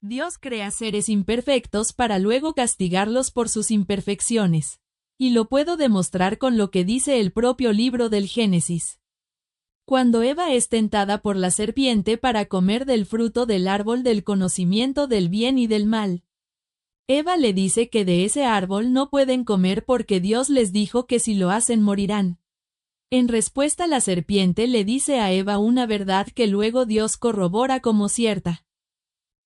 Dios crea seres imperfectos para luego castigarlos por sus imperfecciones. Y lo puedo demostrar con lo que dice el propio libro del Génesis. Cuando Eva es tentada por la serpiente para comer del fruto del árbol del conocimiento del bien y del mal, Eva le dice que de ese árbol no pueden comer porque Dios les dijo que si lo hacen morirán. En respuesta, la serpiente le dice a Eva una verdad que luego Dios corrobora como cierta.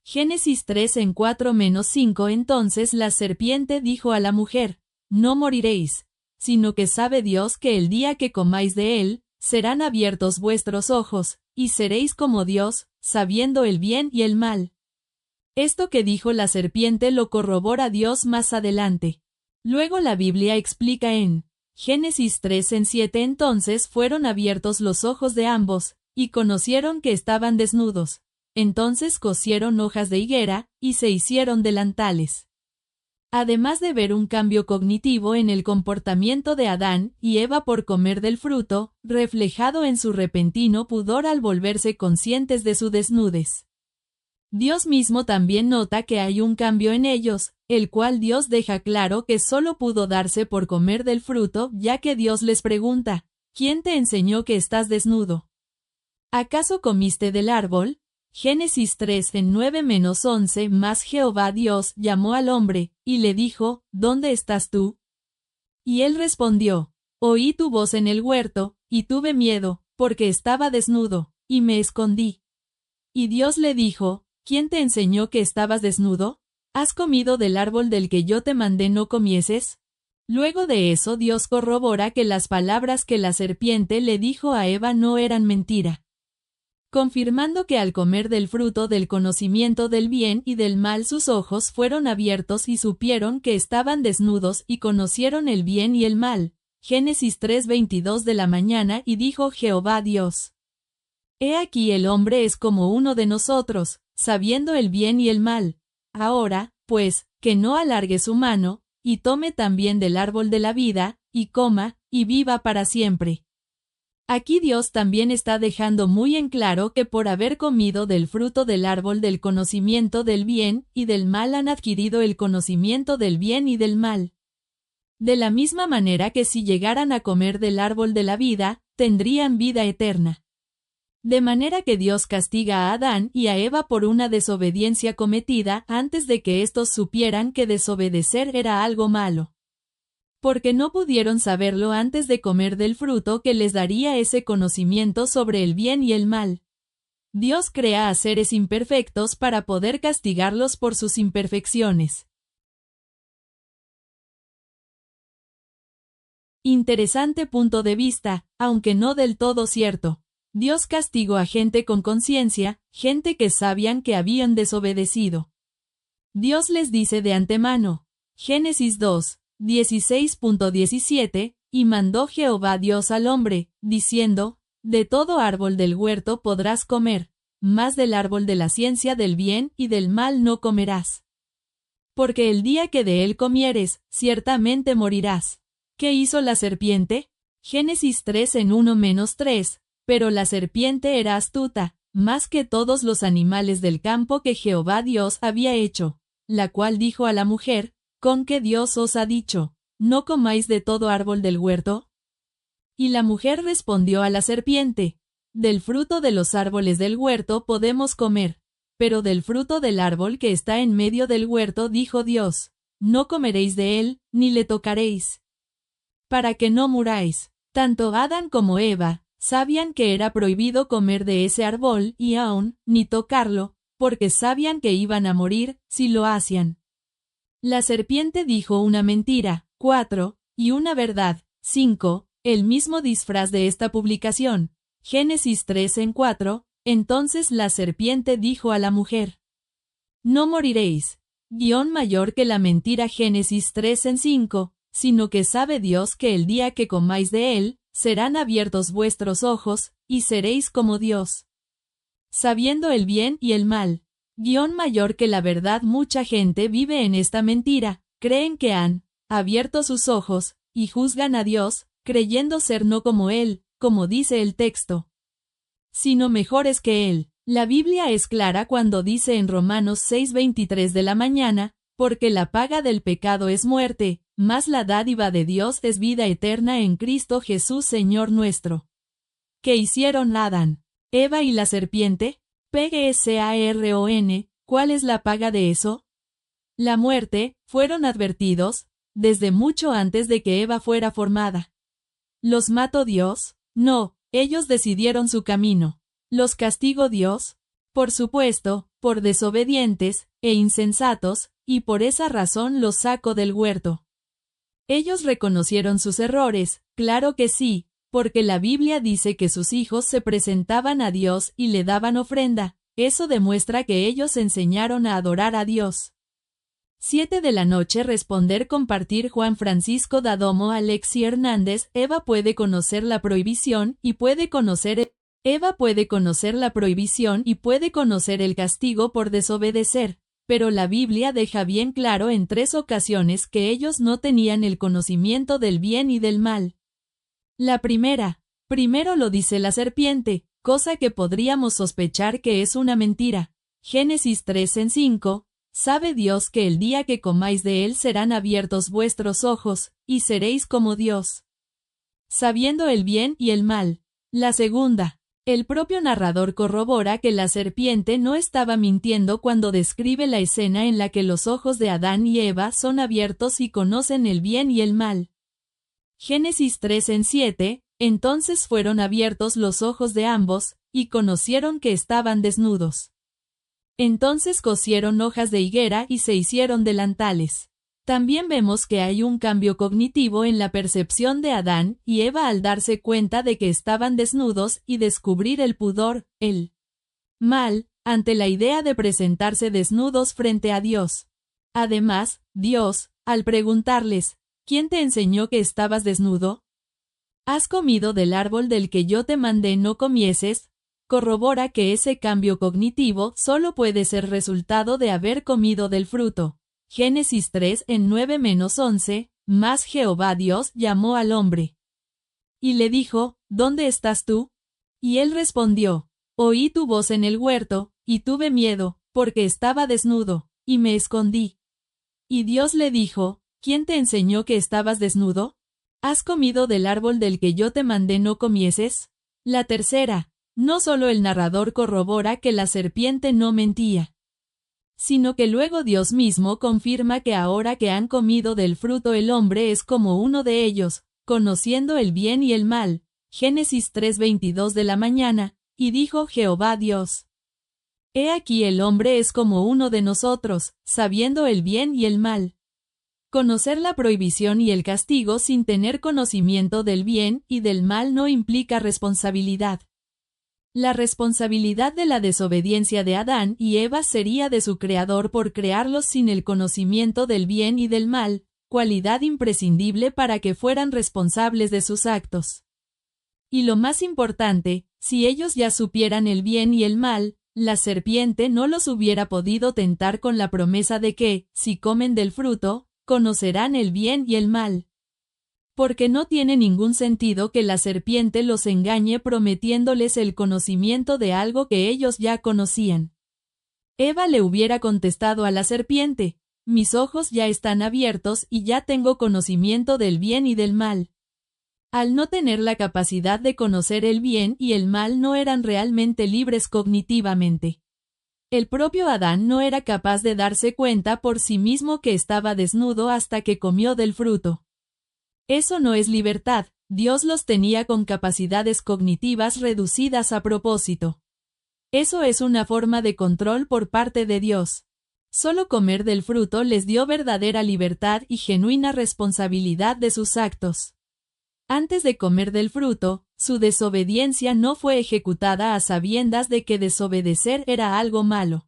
Génesis 3:4-5. Entonces la serpiente dijo a la mujer: no moriréis, sino que sabe Dios que el día que comáis de él, serán abiertos vuestros ojos, y seréis como Dios, sabiendo el bien y el mal. Esto que dijo la serpiente lo corrobora Dios más adelante. Luego la Biblia explica en Génesis 3:7: entonces fueron abiertos los ojos de ambos, y conocieron que estaban desnudos. Entonces cosieron hojas de higuera, y se hicieron delantales. Además de ver un cambio cognitivo en el comportamiento de Adán y Eva por comer del fruto, reflejado en su repentino pudor al volverse conscientes de su desnudez. Dios mismo también nota que hay un cambio en ellos, el cual Dios deja claro que solo pudo darse por comer del fruto, ya que Dios les pregunta: ¿quién te enseñó que estás desnudo? ¿Acaso comiste del árbol? Génesis 3:9-11. Mas Jehová Dios llamó al hombre, y le dijo: ¿dónde estás tú? Y él respondió: oí tu voz en el huerto, y tuve miedo, porque estaba desnudo, y me escondí. Y Dios le dijo: ¿quién te enseñó que estabas desnudo? ¿Has comido del árbol del que yo te mandé no comieses? Luego de eso Dios corrobora que las palabras que la serpiente le dijo a Eva no eran mentira, confirmando que al comer del fruto del conocimiento del bien y del mal sus ojos fueron abiertos y supieron que estaban desnudos y conocieron el bien y el mal. Génesis 3:22 de la mañana. Y dijo Jehová Dios: he aquí el hombre es como uno de nosotros, sabiendo el bien y el mal. Ahora, pues, que no alargue su mano, y tome también del árbol de la vida, y coma, y viva para siempre. Aquí Dios también está dejando muy en claro que por haber comido del fruto del árbol del conocimiento del bien y del mal han adquirido el conocimiento del bien y del mal. De la misma manera que si llegaran a comer del árbol de la vida, tendrían vida eterna. De manera que Dios castiga a Adán y a Eva por una desobediencia cometida antes de que éstos supieran que desobedecer era algo malo. Porque no pudieron saberlo antes de comer del fruto que les daría ese conocimiento sobre el bien y el mal. Dios crea a seres imperfectos para poder castigarlos por sus imperfecciones. Interesante punto de vista, aunque no del todo cierto. Dios castigó a gente con conciencia, gente que sabían que habían desobedecido. Dios les dice de antemano. Génesis 2:16-17, y mandó Jehová Dios al hombre, diciendo: de todo árbol del huerto podrás comer, mas del árbol de la ciencia del bien y del mal no comerás. Porque el día que de él comieres, ciertamente morirás. ¿Qué hizo la serpiente? Génesis 3:1-3, pero la serpiente era astuta, más que todos los animales del campo que Jehová Dios había hecho, la cual dijo a la mujer: ¿con qué Dios os ha dicho, no comáis de todo árbol del huerto? Y la mujer respondió a la serpiente: del fruto de los árboles del huerto podemos comer, pero del fruto del árbol que está en medio del huerto dijo Dios: no comeréis de él, ni le tocaréis, para que no muráis. Tanto Adán como Eva sabían que era prohibido comer de ese árbol y aún ni tocarlo, porque sabían que iban a morir si lo hacían. La serpiente dijo una mentira, 4, y una verdad, 5, el mismo disfraz de esta publicación. Génesis 3:4, entonces la serpiente dijo a la mujer: no moriréis. Mayor que la mentira. Génesis 3:5, sino que sabe Dios que el día que comáis de él, serán abiertos vuestros ojos, y seréis como Dios, sabiendo el bien y el mal. Mayor que la verdad. Mucha gente vive en esta mentira, creen que han abierto sus ojos, y juzgan a Dios, creyendo ser no como Él, como dice el texto, sino mejores que Él. La Biblia es clara cuando dice en Romanos 6:23 de la mañana, porque la paga del pecado es muerte, mas la dádiva de Dios es vida eterna en Cristo Jesús Señor nuestro. ¿Qué hicieron Adán, Eva y la serpiente? P-G-S-A-R-O-N, ¿cuál es la paga de eso? La muerte, fueron advertidos, desde mucho antes de que Eva fuera formada. ¿Los mató Dios? No, ellos decidieron su camino. ¿Los castigó Dios? Por supuesto, por desobedientes e insensatos, y por esa razón los sacó del huerto. Ellos reconocieron sus errores, claro que sí, porque la Biblia dice que sus hijos se presentaban a Dios y le daban ofrenda, eso demuestra que ellos enseñaron a adorar a Dios. 7 de la noche responder compartir Juan Francisco Dadomo Alexi Hernández Eva puede conocer la prohibición y puede conocer el castigo por desobedecer, pero la Biblia deja bien claro en 3 ocasiones que ellos no tenían el conocimiento del bien y del mal. La primero lo dice la serpiente, cosa que podríamos sospechar que es una mentira. Génesis 3:5, sabe Dios que el día que comáis de él serán abiertos vuestros ojos, y seréis como Dios, sabiendo el bien y el mal. La segunda, el propio narrador corrobora que la serpiente no estaba mintiendo cuando describe la escena en la que los ojos de Adán y Eva son abiertos y conocen el bien y el mal. Génesis 3:7, entonces fueron abiertos los ojos de ambos, y conocieron que estaban desnudos. Entonces cosieron hojas de higuera y se hicieron delantales. También vemos que hay un cambio cognitivo en la percepción de Adán y Eva al darse cuenta de que estaban desnudos y descubrir el pudor, el mal, ante la idea de presentarse desnudos frente a Dios. Además, Dios, al preguntarles, ¿quién te enseñó que estabas desnudo? ¿Has comido del árbol del que yo te mandé no comieses? Corrobora que ese cambio cognitivo solo puede ser resultado de haber comido del fruto. Génesis 3:9-11, mas Jehová Dios llamó al hombre. Y le dijo, ¿dónde estás tú? Y él respondió, oí tu voz en el huerto, y tuve miedo, porque estaba desnudo, y me escondí. Y Dios le dijo, ¿quién te enseñó que estabas desnudo? ¿Has comido del árbol del que yo te mandé no comieses? La tercera, no solo el narrador corrobora que la serpiente no mentía, sino que luego Dios mismo confirma que ahora que han comido del fruto el hombre es como uno de ellos, conociendo el bien y el mal. Génesis 3:22 de la mañana, y dijo Jehová Dios: He aquí el hombre es como uno de nosotros, sabiendo el bien y el mal. Conocer la prohibición y el castigo sin tener conocimiento del bien y del mal no implica responsabilidad. La responsabilidad de la desobediencia de Adán y Eva sería de su creador por crearlos sin el conocimiento del bien y del mal, cualidad imprescindible para que fueran responsables de sus actos. Y lo más importante, si ellos ya supieran el bien y el mal, la serpiente no los hubiera podido tentar con la promesa de que, si comen del fruto, conocerán el bien y el mal. Porque no tiene ningún sentido que la serpiente los engañe prometiéndoles el conocimiento de algo que ellos ya conocían. Eva le hubiera contestado a la serpiente: mis ojos ya están abiertos y ya tengo conocimiento del bien y del mal. Al no tener la capacidad de conocer el bien y el mal no eran realmente libres cognitivamente. El propio Adán no era capaz de darse cuenta por sí mismo que estaba desnudo hasta que comió del fruto. Eso no es libertad, Dios los tenía con capacidades cognitivas reducidas a propósito. Eso es una forma de control por parte de Dios. Solo comer del fruto les dio verdadera libertad y genuina responsabilidad de sus actos. Antes de comer del fruto, su desobediencia no fue ejecutada a sabiendas de que desobedecer era algo malo.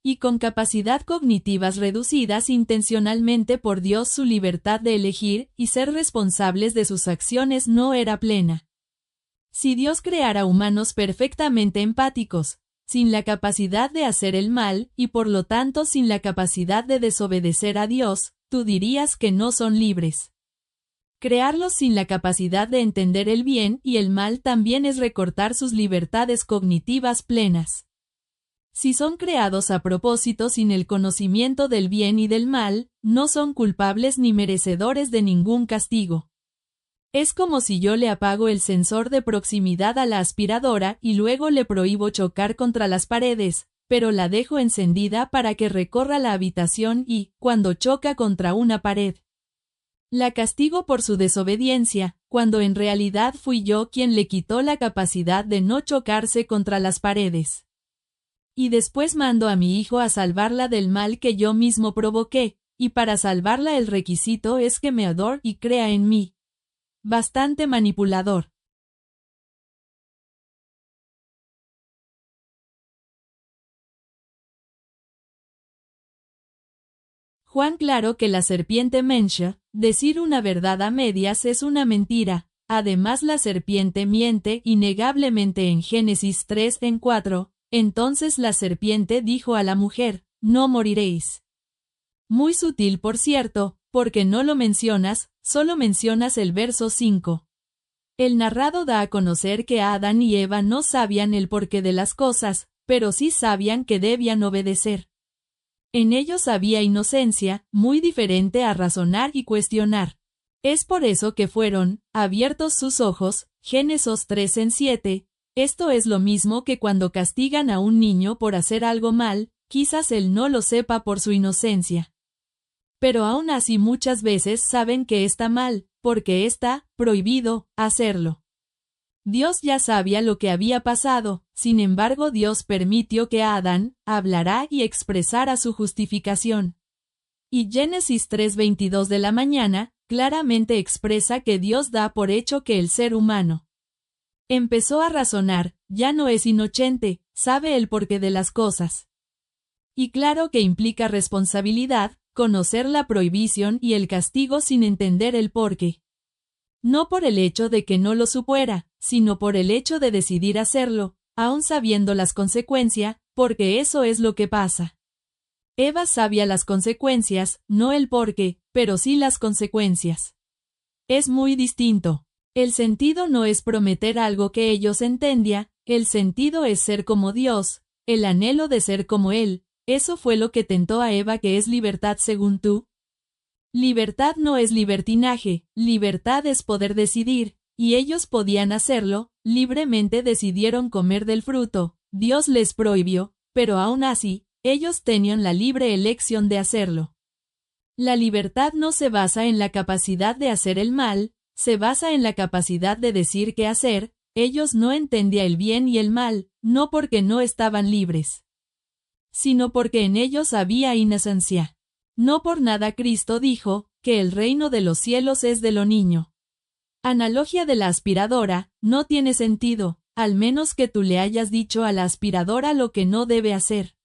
Y con capacidad cognitivas reducidas intencionalmente por Dios, su libertad de elegir y ser responsables de sus acciones no era plena. Si Dios creara humanos perfectamente empáticos, sin la capacidad de hacer el mal y por lo tanto sin la capacidad de desobedecer a Dios, tú dirías que no son libres. Crearlos sin la capacidad de entender el bien y el mal también es recortar sus libertades cognitivas plenas. Si son creados a propósito sin el conocimiento del bien y del mal, no son culpables ni merecedores de ningún castigo. Es como si yo le apago el sensor de proximidad a la aspiradora y luego le prohíbo chocar contra las paredes, pero la dejo encendida para que recorra la habitación y, cuando choca contra una pared, la castigo por su desobediencia, cuando en realidad fui yo quien le quitó la capacidad de no chocarse contra las paredes. Y después mando a mi hijo a salvarla del mal que yo mismo provoqué, y para salvarla el requisito es que me adore y crea en mí. Bastante manipulador. Juan, claro que la serpiente mentia, decir una verdad a medias es una mentira. Además la serpiente miente innegablemente en Génesis 3:4. Entonces la serpiente dijo a la mujer, no moriréis. Muy sutil por cierto, porque no lo mencionas, solo mencionas el verso 5. El narrado da a conocer que Adán y Eva no sabían el porqué de las cosas, pero sí sabían que debían obedecer. En ellos había inocencia, muy diferente a razonar y cuestionar. Es por eso que fueron abiertos sus ojos, Génesis 3:7. Esto es lo mismo que cuando castigan a un niño por hacer algo mal, quizás él no lo sepa por su inocencia. Pero aún así muchas veces saben que está mal, porque está prohibido hacerlo. Dios ya sabía lo que había pasado, sin embargo Dios permitió que Adán hablara y expresara su justificación. Y Génesis 3:22 de la mañana, claramente expresa que Dios da por hecho que el ser humano empezó a razonar, ya no es inocente, sabe el porqué de las cosas. Y claro que implica responsabilidad, conocer la prohibición y el castigo sin entender el porqué. No por el hecho de que no lo supiera, sino por el hecho de decidir hacerlo, aun sabiendo las consecuencias, porque eso es lo que pasa. Eva sabía las consecuencias, no el porqué, pero sí las consecuencias. Es muy distinto. El sentido no es prometer algo que ellos entendían, el sentido es ser como Dios, el anhelo de ser como Él. Eso fue lo que tentó a Eva, que es libertad según tú. Libertad no es libertinaje, libertad es poder decidir, y ellos podían hacerlo, libremente decidieron comer del fruto, Dios les prohibió, pero aún así, ellos tenían la libre elección de hacerlo. La libertad no se basa en la capacidad de hacer el mal, se basa en la capacidad de decir qué hacer. Ellos no entendían el bien y el mal, no porque no estaban libres, sino porque en ellos había inocencia. No por nada Cristo dijo, que el reino de los cielos es de lo niño. Analogía de la aspiradora, no tiene sentido, al menos que tú le hayas dicho a la aspiradora lo que no debe hacer.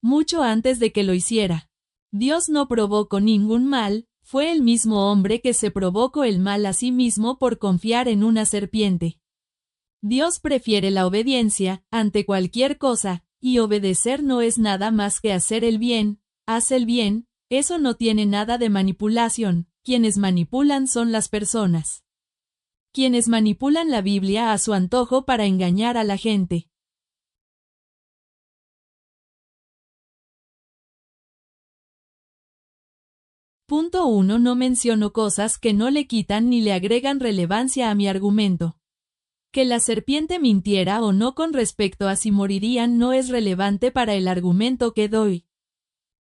Mucho antes de que lo hiciera. Dios no provocó ningún mal, fue el mismo hombre que se provocó el mal a sí mismo por confiar en una serpiente. Dios prefiere la obediencia, ante cualquier cosa, y obedecer no es nada más que hacer el bien, haz el bien, eso no tiene nada de manipulación, quienes manipulan son las personas. Quienes manipulan la Biblia a su antojo para engañar a la gente. Punto 1. No menciono cosas que no le quitan ni le agregan relevancia a mi argumento. Que la serpiente mintiera o no con respecto a si morirían no es relevante para el argumento que doy.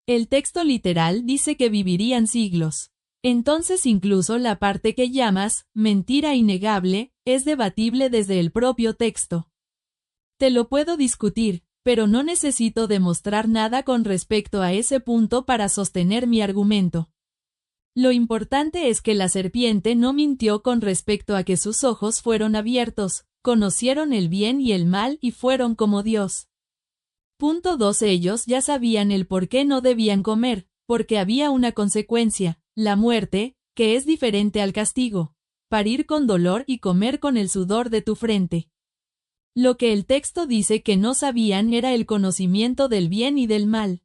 El texto literal dice que vivirían siglos. Entonces incluso la parte que llamas mentira innegable es debatible desde el propio texto. Te lo puedo discutir, pero no necesito demostrar nada con respecto a ese punto para sostener mi argumento. Lo importante es que la serpiente no mintió con respecto a que sus ojos fueron abiertos, conocieron el bien y el mal y fueron como Dios. Punto 2. Ellos ya sabían el por qué no debían comer, porque había una consecuencia, la muerte, que es diferente al castigo. Parir con dolor y comer con el sudor de tu frente. Lo que el texto dice que no sabían era el conocimiento del bien y del mal.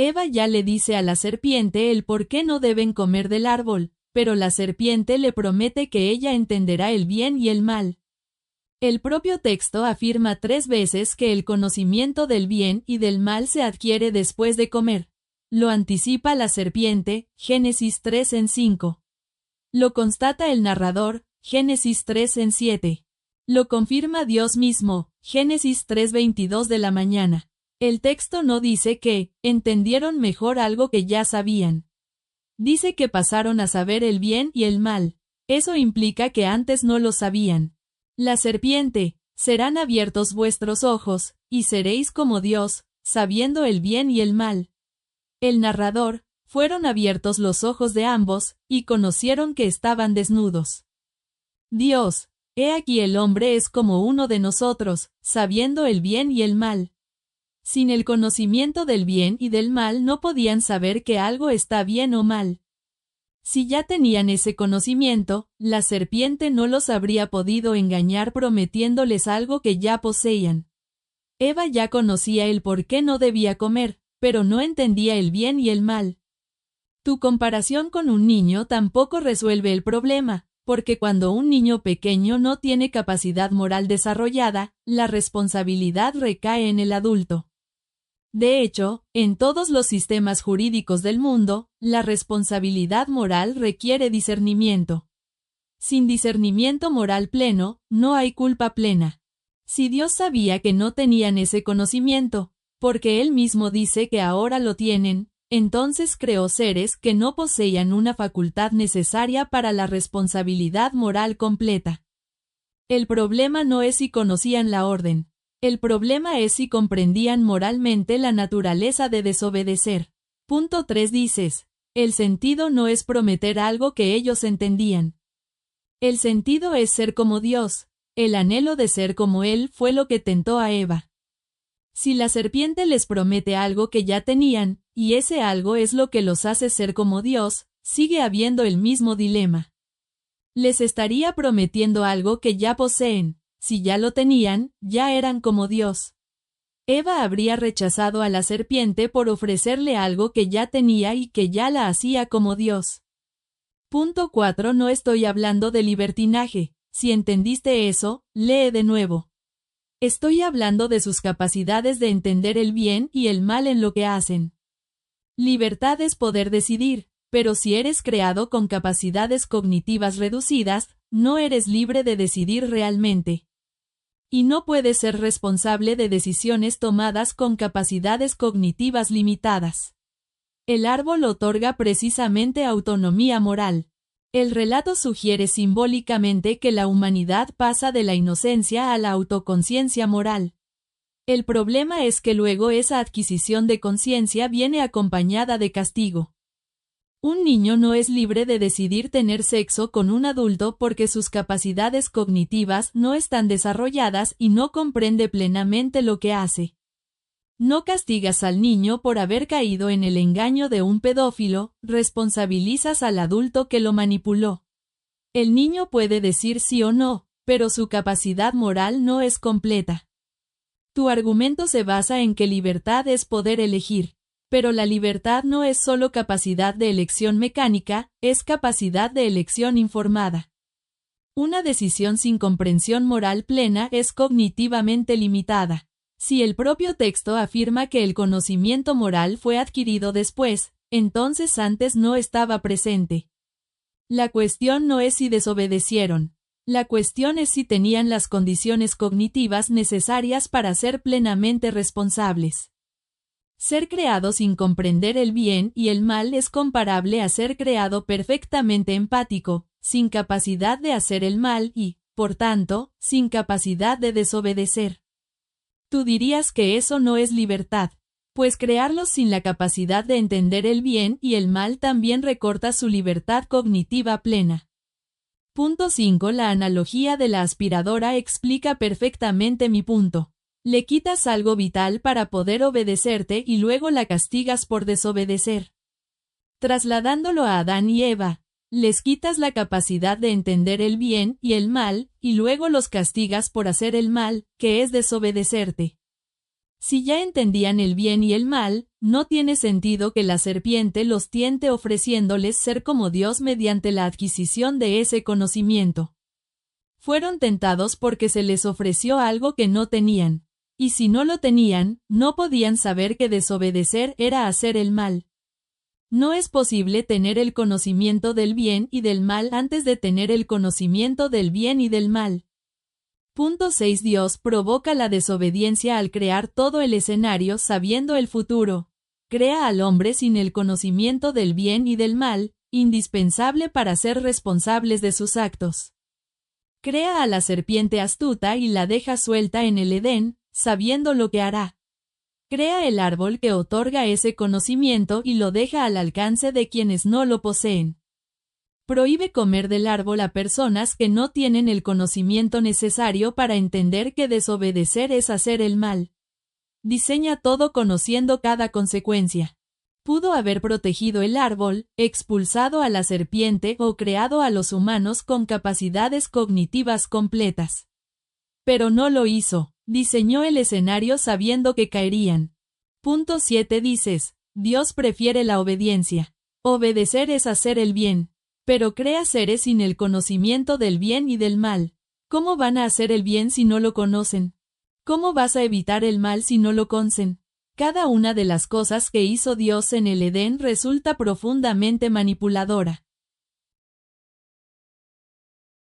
Eva ya le dice a la serpiente el por qué no deben comer del árbol, pero la serpiente le promete que ella entenderá el bien y el mal. El propio texto afirma 3 veces que el conocimiento del bien y del mal se adquiere después de comer. Lo anticipa la serpiente, Génesis 3:5. Lo constata el narrador, Génesis 3:7. Lo confirma Dios mismo, Génesis 3:22 de la mañana. El texto no dice que entendieron mejor algo que ya sabían. Dice que pasaron a saber el bien y el mal. Eso implica que antes no lo sabían. La serpiente, serán abiertos vuestros ojos, y seréis como Dios, sabiendo el bien y el mal. El narrador, fueron abiertos los ojos de ambos, y conocieron que estaban desnudos. Dios, he aquí el hombre es como uno de nosotros, sabiendo el bien y el mal. Sin el conocimiento del bien y del mal no podían saber que algo está bien o mal. Si ya tenían ese conocimiento, la serpiente no los habría podido engañar prometiéndoles algo que ya poseían. Eva ya conocía el por qué no debía comer, pero no entendía el bien y el mal. Tu comparación con un niño tampoco resuelve el problema, porque cuando un niño pequeño no tiene capacidad moral desarrollada, la responsabilidad recae en el adulto. De hecho, en todos los sistemas jurídicos del mundo, la responsabilidad moral requiere discernimiento. Sin discernimiento moral pleno, no hay culpa plena. Si Dios sabía que no tenían ese conocimiento, porque Él mismo dice que ahora lo tienen, entonces creó seres que no poseían una facultad necesaria para la responsabilidad moral completa. El problema no es si conocían la orden. El problema es si comprendían moralmente la naturaleza de desobedecer. Punto 3 dices, el sentido no es prometer algo que ellos entendían. El sentido es ser como Dios. El anhelo de ser como Él fue lo que tentó a Eva. Si la serpiente les promete algo que ya tenían, y ese algo es lo que los hace ser como Dios, sigue habiendo el mismo dilema. Les estaría prometiendo algo que ya poseen. Si ya lo tenían, ya eran como Dios. Eva habría rechazado a la serpiente por ofrecerle algo que ya tenía y que ya la hacía como Dios. Punto 4. No estoy hablando de libertinaje. Si entendiste eso, lee de nuevo. Estoy hablando de sus capacidades de entender el bien y el mal en lo que hacen. Libertad es poder decidir, pero si eres creado con capacidades cognitivas reducidas, no eres libre de decidir realmente. Y no puedes ser responsable de decisiones tomadas con capacidades cognitivas limitadas. El árbol otorga precisamente autonomía moral. El relato sugiere simbólicamente que la humanidad pasa de la inocencia a la autoconciencia moral. El problema es que luego esa adquisición de conciencia viene acompañada de castigo. Un niño no es libre de decidir tener sexo con un adulto porque sus capacidades cognitivas no están desarrolladas y no comprende plenamente lo que hace. No castigas al niño por haber caído en el engaño de un pedófilo, responsabilizas al adulto que lo manipuló. El niño puede decir sí o no, pero su capacidad moral no es completa. Tu argumento se basa en que libertad es poder elegir. Pero la libertad no es solo capacidad de elección mecánica, es capacidad de elección informada. Una decisión sin comprensión moral plena es cognitivamente limitada. Si el propio texto afirma que el conocimiento moral fue adquirido después, entonces antes no estaba presente. La cuestión no es si desobedecieron. La cuestión es si tenían las condiciones cognitivas necesarias para ser plenamente responsables. Ser creado sin comprender el bien y el mal es comparable a ser creado perfectamente empático, sin capacidad de hacer el mal y, por tanto, sin capacidad de desobedecer. Tú dirías que eso no es libertad, pues crearlos sin la capacidad de entender el bien y el mal también recorta su libertad cognitiva plena. Punto 5. La analogía de la aspiradora explica perfectamente mi punto. Le quitas algo vital para poder obedecerte y luego la castigas por desobedecer. Trasladándolo a Adán y Eva, les quitas la capacidad de entender el bien y el mal, y luego los castigas por hacer el mal, que es desobedecerte. Si ya entendían el bien y el mal, no tiene sentido que la serpiente los tiente ofreciéndoles ser como Dios mediante la adquisición de ese conocimiento. Fueron tentados porque se les ofreció algo que no tenían. Y si no lo tenían, no podían saber que desobedecer era hacer el mal. No es posible tener el conocimiento del bien y del mal antes de tener el conocimiento del bien y del mal. Punto 6. Dios provoca la desobediencia al crear todo el escenario sabiendo el futuro. Crea al hombre sin el conocimiento del bien y del mal, indispensable para ser responsables de sus actos. Crea a la serpiente astuta y la deja suelta en el Edén, sabiendo lo que hará. Crea el árbol que otorga ese conocimiento y lo deja al alcance de quienes no lo poseen. Prohíbe comer del árbol a personas que no tienen el conocimiento necesario para entender que desobedecer es hacer el mal. Diseña todo conociendo cada consecuencia. Pudo haber protegido el árbol, expulsado a la serpiente o creado a los humanos con capacidades cognitivas completas. Pero no lo hizo. Diseñó el escenario sabiendo que caerían. Punto 7. Dices, Dios prefiere la obediencia. Obedecer es hacer el bien. Pero crea seres sin el conocimiento del bien y del mal. ¿Cómo van a hacer el bien si no lo conocen? ¿Cómo vas a evitar el mal si no lo conocen? Cada una de las cosas que hizo Dios en el Edén resulta profundamente manipuladora.